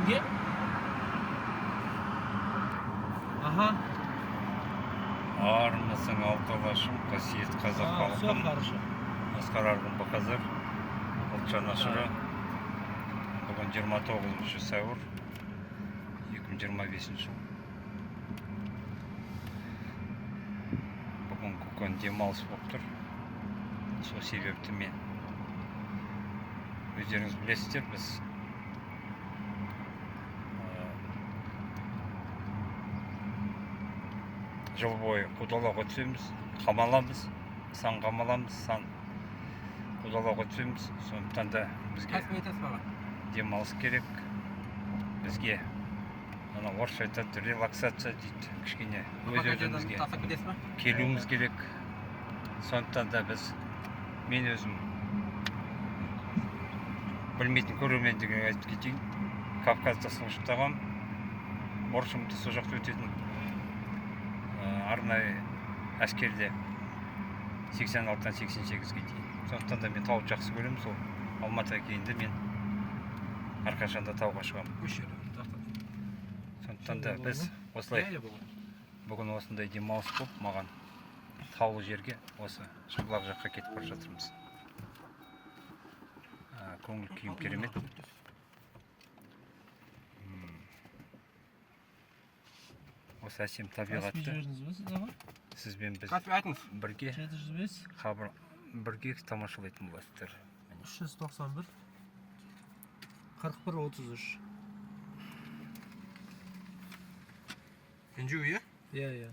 Где? Ага. Армысың алталашым, қасиет қазақ Все халқым. хорошо. Асқар Арғын Бақазар, ұлт жанашыры. Бүгін 29 сәуір 2025 жыл. Бүгін көкөн демалыс болып тұр. Сол себепті мен өздеріңіз білесіздер, біз жыл бойы қудалауға түсеміз, қамаламыз, сан қамаламыз, сан қудалауға түсеміз. Сондықтан да бізге демалыс керек. Бізге орысша айтады, релаксация дейді, кішкене өз-өзімізге келуіміз керек. Сондықтан да мен өзім білмейтін көрермендерге айтып кетейін. Кавказда служиттағам, борышымды сол жақта өтетін арнайы әскерде 86-тан 88-ге дейін. Сондықтан да мен тауды жақсы көремін. Сол Алматыға келгенде мен әрқашанда тауға шығамын. Сондықтан да біз осылай бүгін осындай демалыс болып, маған таулы жерге, осы Шымбұлақ жаққа кетіп бара жатырмыз. Көңіл күйім керемет. Осы әсем табиғатты сізбен біз бірге тамашалайтын боласыздар. 391 41 33. Інжу, е? Иә.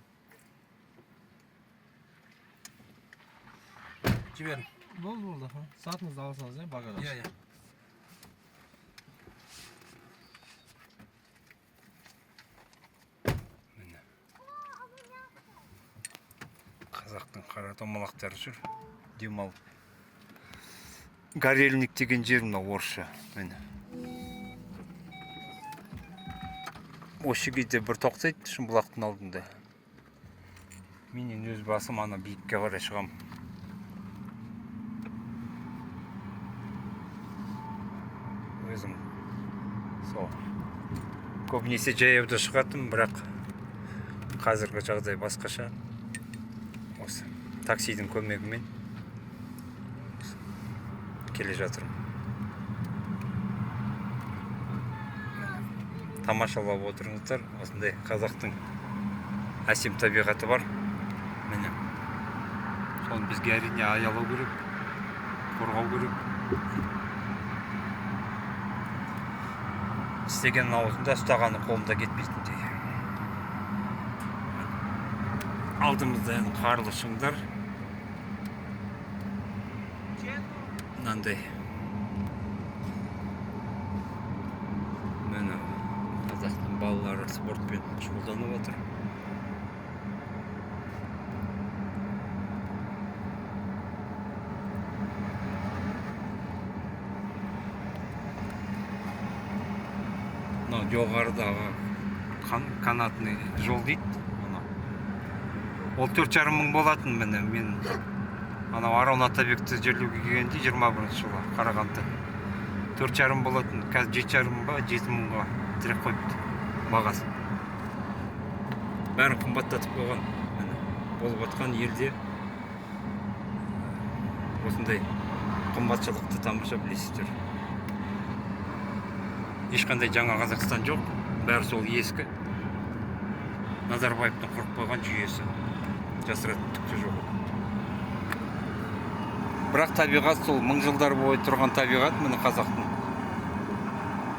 Жіберін. Болды. Сатыңызды алсаңыз, багажда. Иә. Қазақтың қара домалақтары жүр, демалып. Горельник деген жер мына орысша. Осы кезде бір тоқтайды Шымбұлақтың алдында. Менен өз басым ана биікке қарай шығам. Өзім сол көбінесе жаяуда шығатым, бірақ қазіргі жағдай басқаша. Осы таксидің көмегімен келе жатырмын. Тамашалап отырыңыздар. Осындай қазақтың әсем табиғаты бар. Міне. Соны бізге әрине аялау керек, қорғау керек. Істеген аузында, ұстағаны қолында кетпейтіндей. Алдымызда қарлы шыңдар. Мынандай. Міне қазақтың балалары спортпен шұғылданып отыр. Жоғарыдағы канатный жол дейді. Ол 4,5 мың болатын. Мен Арон Атабекті жерлеуге келгенде 21 жылы Қарағанды 4,5 болатын. Қазір 7,5 ба 7 мыңға direkt қойыпты бағасын. Бәрін қымбаттатып қойған. Болып жатқан елде осындай қымбатшылықты тамаша білесіздер. Ешқандай жаңа Қазақстан жоқ. Бәрі сол ескі. Назарбаевтың құрып қойған жүйесі. Жасыратын түкте жоқ. Бірақ табиғат сол 1000 жылдар бойы тұрған табиғат, міне қазақтың.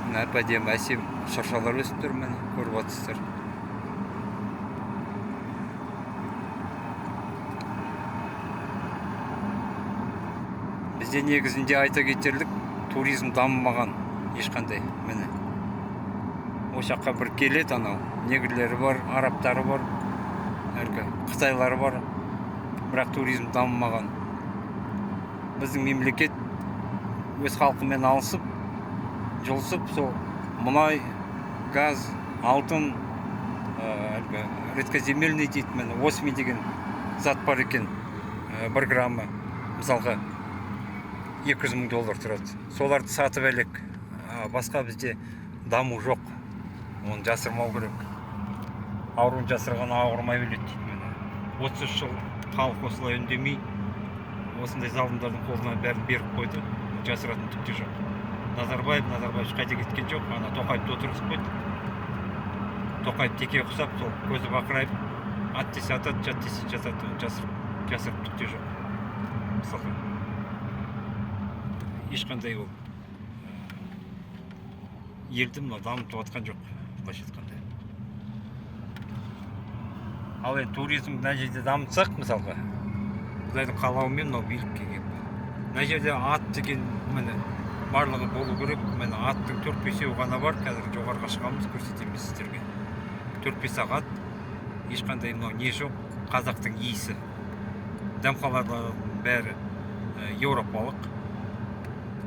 Міне әп-әдемі әсем шыршалар өсіп тұр, міне көріп отырсыздар. Бізде негізінде айта кетерлік туризм дамымаған ешқандай. Міне осы жаққа бір келеді, негрлері бар, арабтары бар, қытайлары бар, бірақ туризм дамымаған. Біздің мемлекет өз халқымен алысып, жылысып, сол мұнай, газ, алтын, редкоземельный дейді, осмий деген зат бар екен, 1 граммы, мысалға 200 мың доллар тұрады. Соларды сатып әлек. Басқа бізде даму жоқ. Оны жасырмау керек. Ауруын жасырған ауырмай өледі дейді міне. 33 жыл халық осылай үндемей, осындай залымдардың қолына бәрін беріп қойды. Жасыратын түк те жоқ. Назарбаев қайда кеткен жоқ. Ана Тоқаевты отырғызып қойды. Тоқаев теке құсап, сол көзі бақырайып, ат десе атады, жат десе жатады. Жасырып түк те жоқ. Мысалға, ешқандай ол елді мына дамытып жатқан жоқ, былайша айтқанда. Ал енді туризм мына жерде дамытсақ, мысалға, Құдайдың қалауымен мынау билікке келіп. Мына жерде ат деген міне барлығы болу керек. Міне аттың 4-5 ғана бар. Қазір жоғарыға шығамыз, көрсетеміз сіздерге. 4-5 ат, ешқандай мынау не жоқ, қазақтың иісі. Дәмханалардың бәрі еуропалық.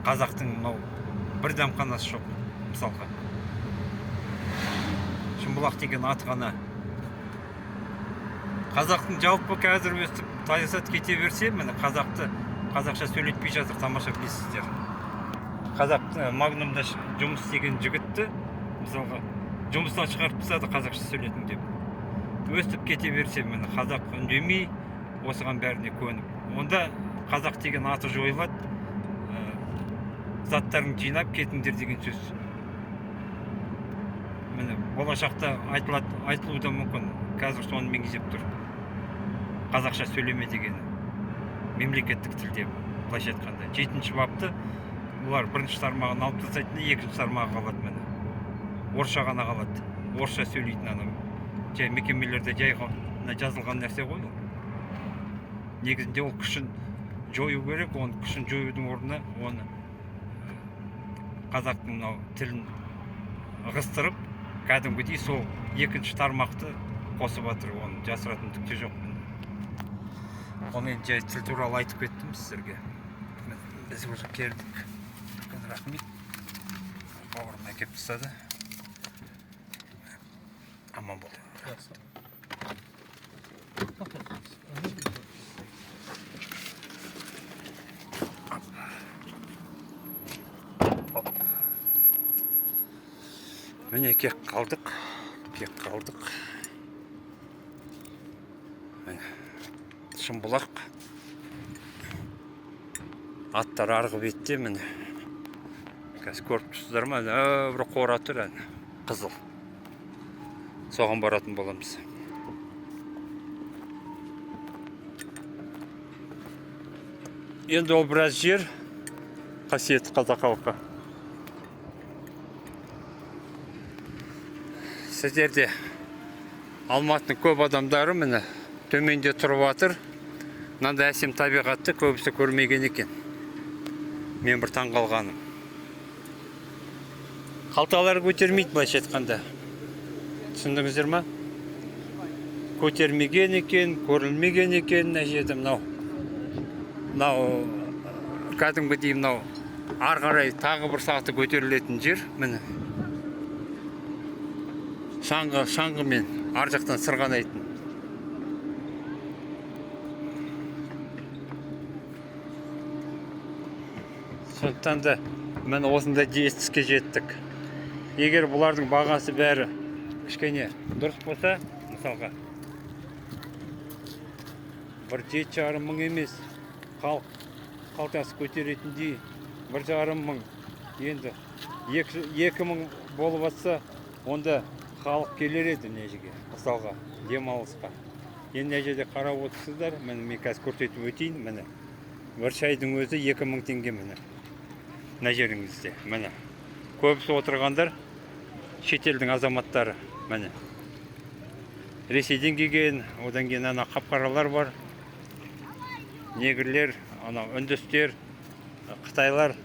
Қазақтың мынау бір дәмханасы жоқ, мысалға. Шымбұлақ деген ат ғана. Қазақтың жалпы қазір өстіп тайсат кете берсе, міне қазақша сөйлетпей жатыр, тамаша білесіздер. Қазақ Магнумда жұмыс істеген жігітті, мысалға, жұмыстан шығарып тастады қазақша сөйлетін деп. Өстіп кете берсе, міне қазақ үндемей, осыған бәріне көніп. Онда қазақ деген аты жойылады, заттарын жинап кетіңдер деген сөз. Міне болашақта айтылуы да мүмкін. Қазір соны меңзеп тұр. Қазақша сөйлеме дегені. Мемлекеттік тілде, былайша айтқанда. 7-ші бапты бұлар 1-ші тармағын алып тастайтын, 2-ші тармағы қалады міне. Орысша ғана қалады. Орысша сөйлейтін адам. Жай мекемелерде жай жазылған нәрсе ғой. Негізінде ол күшін жою керек, оны күшін жоюдың орнына оны қазақтың мынау тілін ығыстырып, кәдімгідей сол 2-ші тармақты қосып жатыр, оны жасыратын түк те жоқ. Оны енді жай тіл туралы айтып кеттім сіздерге. Біз уже келдік. Рахмет. Бауырым әкеп тастады. Аман бол. Міне кек қалдық. Шымбұлақ. Аттар арғы бетте міне. Қазір көріп тұрсыздар ма? Бір қора тұр әне, қызыл. Соған баратын боламыз. Енді ол біраз жер қасиетті қазақ халқы. Сіздерде Алматының көп адамдары міне төменде тұрып жатыр. Мынандай әсем табиғатты көбісі көрмеген екен. Мен бір таң қалғаным. Қалталары көтермейді, былайша айтқанда. Түсіндіңіздер ма? Көтермеген екен, көрілмеген екен, мына жерде мынау кәдімгідей мынау ары қарай тағы бір саты көтерілетін жер, міне. Шаңғымен ар жақтан сырғанайтын. Сондықтан да міне осындай жетістікке жеттік. Егер бұлардың бағасы бәрі кішкене дұрыс болса, мысалға, бір 7,5 мың емес, қалтасы көтеретіндей 1,5 мың, енді 2 мың болып жатса, онда халық келер еді мына жерге, мысалға, демалысқа. Енді мына жерде қарап отырсыздар, мен қазір көрсетіп өтейін, міне. Бір шайдың өзі 2000 теңге міне. Мына жеріңізде, міне. Көбісі отырғандар шетелдің азаматтары, міне. Ресейден келген, одан кейін ана қап-қаралар бар. Негрлер, ана үндістер, қытайлар,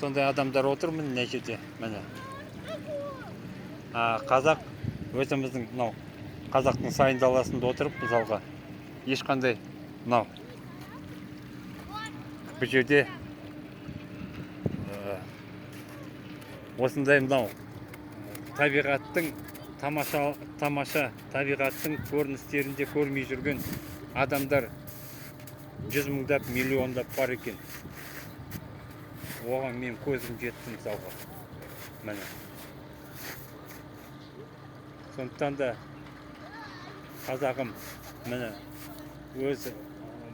сондай адамдар отыр мына жерде, міне. Қазақ өзіміздің мынау қазақтың сайын даласында отырып, мысалға, ешқандай мынау бұл жерде осындай мынау табиғаттың тамаша табиғаттың көріністерінде көрмей жүрген адамдар 100 мыңдап, миллиондап бар екен. Оған мен көзім жетті, мысалға. Міне. Сондықтан да қазағым міне өз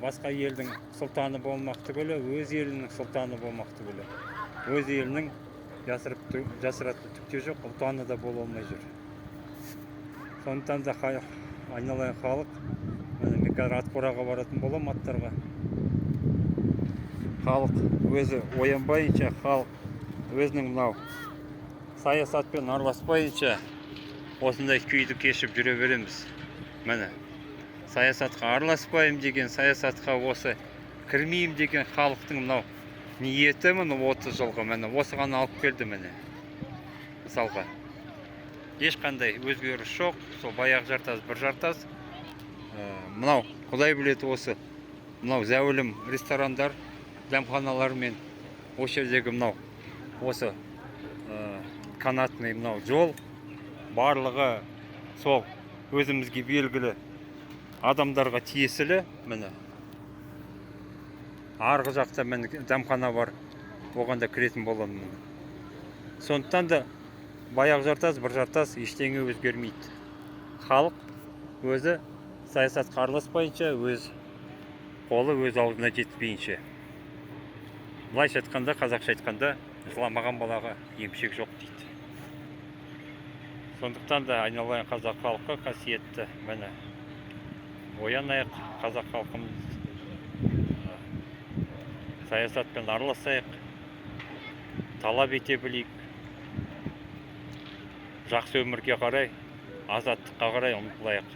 басқа елдің сұлтаны болмақ түгілі, өз елінің сұлтаны болмақ түгілі. Өз елінің жасыратты түкте жоқ, ұлтаны да бола алмай жүр. Сондықтан да айналайын халық, мен қазір атқораға баратын болам аттарға. Халық өзі оянбайынша, халық өзінің мынау саясатпен араласпайынша осындай күйді кешіп жүре береміз. Міне, саясатқа араласпайым деген, саясатқа осы кірмейім деген халықтың мынау ниеті міне 30 жылғы міне осыған алып келді міне. Мысалға, ешқандай өзгеріс жоқ, сол баяғы жартас бір жартас. Мынау құдай біледі осы мынау зәулім ресторандар, дәмханалар мен осы жердегі мынау осы канатный мынау жол барлығы сол өзімізге белгілі адамдарға тиесілі. Міне арғы жақта міне дәмхана бар, оған да кіретін боламын. Сондықтан да баяғы жартас бір жартас ештеңе өзгермейді. Халық өзі саясатқа араласпайынша, өз қолы өз аузына жетпейінше. Былайша айтқанда, қазақша айтқанда, жыламаған балаға емшек жоқ дейді. Сондықтан да айналайын қазақ халқы қасиетті, міне оянайық, қазақ халқымыз саясатпен араласайық, талап ете білейік, жақсы өмірге қарай, азаттыққа қарай ұмтылайық.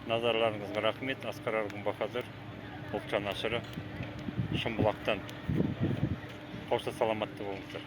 Назарларыңызға рахмет. Асқар Арғынбақадыр, ұлт жанашыры, Шымбұлақтан. Қоса саламатты болыңыздар.